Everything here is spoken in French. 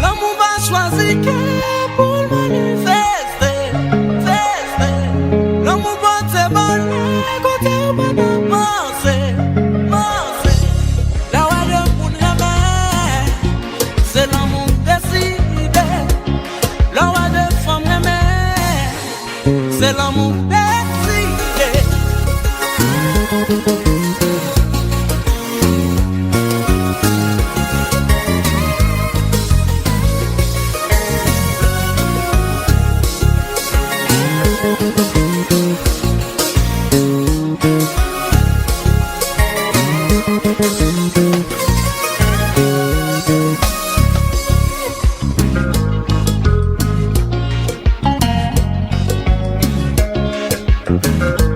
L'amour va choisir que pour le manifester, fester. L'amour va te bonner, côté au bonheur, marcher, marcher. La ouais de pour aimer, c'est l'amour décidé. La ouais de femme aimer, c'est l'amour décidé. Thank